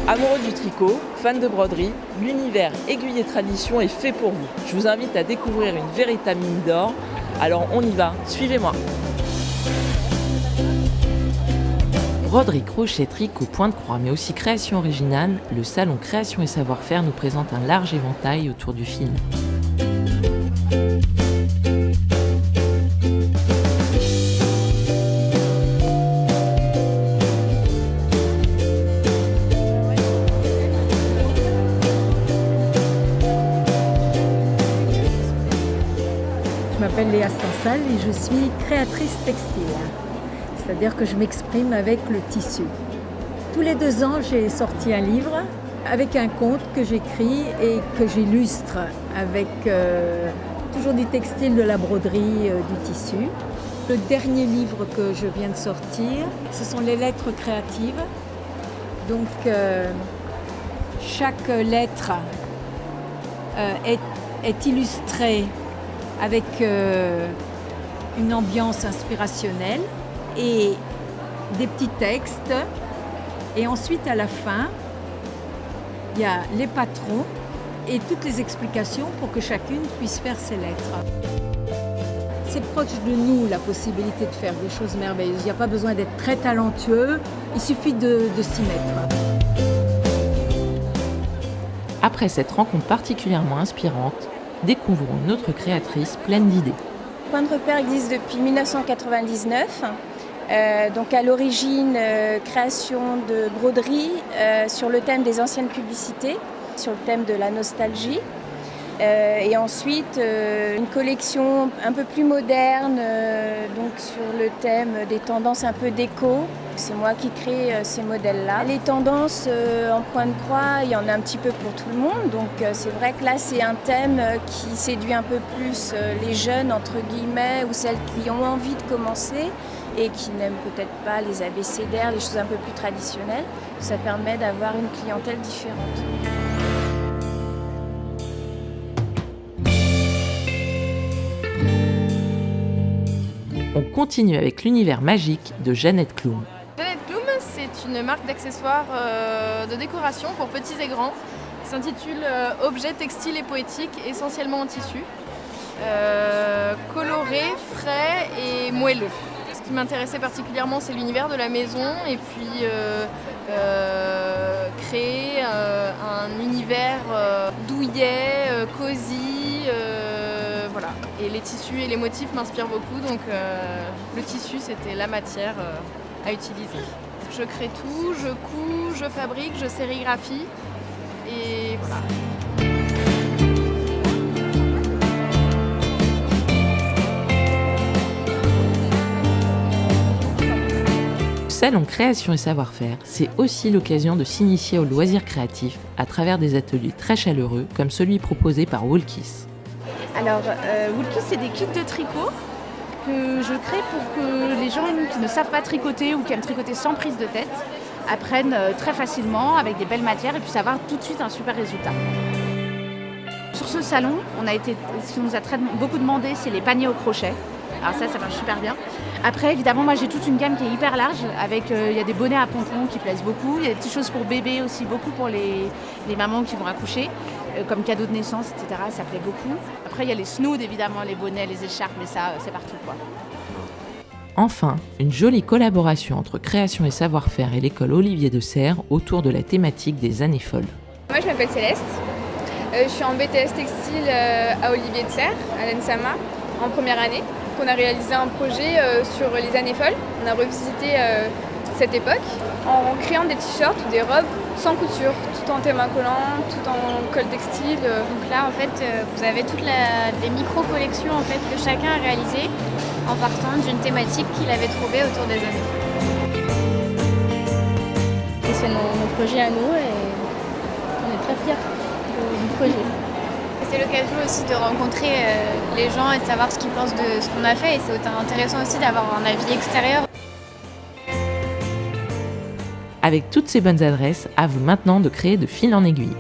Amoureux du tricot, fan de broderie, l'univers Aiguille et Tradition est fait pour vous. Je vous invite à découvrir une véritable mine d'or. Alors on y va, suivez-moi. Broderie, crochet, tricot, point de croix, mais aussi création originale, le salon Création et Savoir-faire nous présente un large éventail autour du fil. Je m'appelle Léa Stansal et je suis créatrice textile. C'est-à-dire que je m'exprime avec le tissu. Tous les 2 ans, j'ai sorti un livre avec un conte que j'écris et que j'illustre avec toujours du textile, de la broderie, du tissu. Le dernier livre que je viens de sortir, ce sont les lettres créatives. Donc, chaque lettre est illustrée avec une ambiance inspirationnelle et des petits textes. Et ensuite, à la fin, il y a les patrons et toutes les explications pour que chacune puisse faire ses lettres. C'est proche de nous, la possibilité de faire des choses merveilleuses. Il n'y a pas besoin d'être très talentueux, il suffit de s'y mettre. Après cette rencontre particulièrement inspirante, découvrons une autre créatrice pleine d'idées. Point de repère existe depuis 1999. Donc à l'origine, création de broderie sur le thème des anciennes publicités, sur le thème de la nostalgie. Et ensuite, une collection un peu plus moderne, donc sur le thème des tendances un peu déco. C'est moi qui crée ces modèles-là. Les tendances en point de croix, il y en a un petit peu pour tout le monde. Donc c'est vrai que là, c'est un thème qui séduit un peu plus les jeunes, entre guillemets, ou celles qui ont envie de commencer et qui n'aiment peut-être pas les abécédaires, les choses un peu plus traditionnelles. Ça permet d'avoir une clientèle différente. On continue avec l'univers magique de Jeannette Cloum. Jeannette Cloum, c'est une marque d'accessoires de décoration pour petits et grands. Qui s'intitule Objets textiles et poétiques, essentiellement en tissu. Colorés, frais et moelleux. Ce qui m'intéressait particulièrement, c'est l'univers de la maison et puis créer un univers douillet, cosy. Voilà. Et les tissus et les motifs m'inspirent beaucoup, donc le tissu, c'était la matière à utiliser. Je crée tout, je couds, je fabrique, je sérigraphie, et voilà. Salon Création et Savoir-faire, c'est aussi l'occasion de s'initier aux loisirs créatifs à travers des ateliers très chaleureux comme celui proposé par Woolkiss. Alors, Woolkiss, c'est des kits de tricot que je crée pour que les gens qui ne savent pas tricoter ou qui aiment tricoter sans prise de tête apprennent très facilement avec des belles matières et puissent avoir tout de suite un super résultat. Sur ce salon, ce qu'on nous a beaucoup demandé, c'est les paniers au crochet. Alors ça marche super bien. Après, évidemment, moi j'ai toute une gamme qui est hyper large. Il y a des bonnets à pompons qui plaisent beaucoup. Il y a des petites choses pour bébés aussi, beaucoup pour les mamans qui vont accoucher, comme cadeau de naissance, etc. Ça plaît beaucoup. Après, il y a les snoods, évidemment, les bonnets, les écharpes, mais ça, c'est partout, quoi. Enfin, une jolie collaboration entre Création et Savoir-faire et l'école Olivier de Serres autour de la thématique des années folles. Moi, je m'appelle Céleste. Je suis en BTS textile à Olivier de Serres, à l'ENSAMA, en première année. On a réalisé un projet sur les années folles. On a revisité cette époque en créant des t-shirts ou des robes sans couture, tout en thème collant, tout en col textile. Donc là, en fait, vous avez toutes les micro-collections en fait, que chacun a réalisées en partant d'une thématique qu'il avait trouvée autour des années folles. Et c'est nos projets à nous et on est très fiers du projet. C'est l'occasion aussi de rencontrer les gens et de savoir ce qu'ils pensent de ce qu'on a fait et c'est intéressant aussi d'avoir un avis extérieur. Avec toutes ces bonnes adresses, à vous maintenant de créer de fil en aiguille.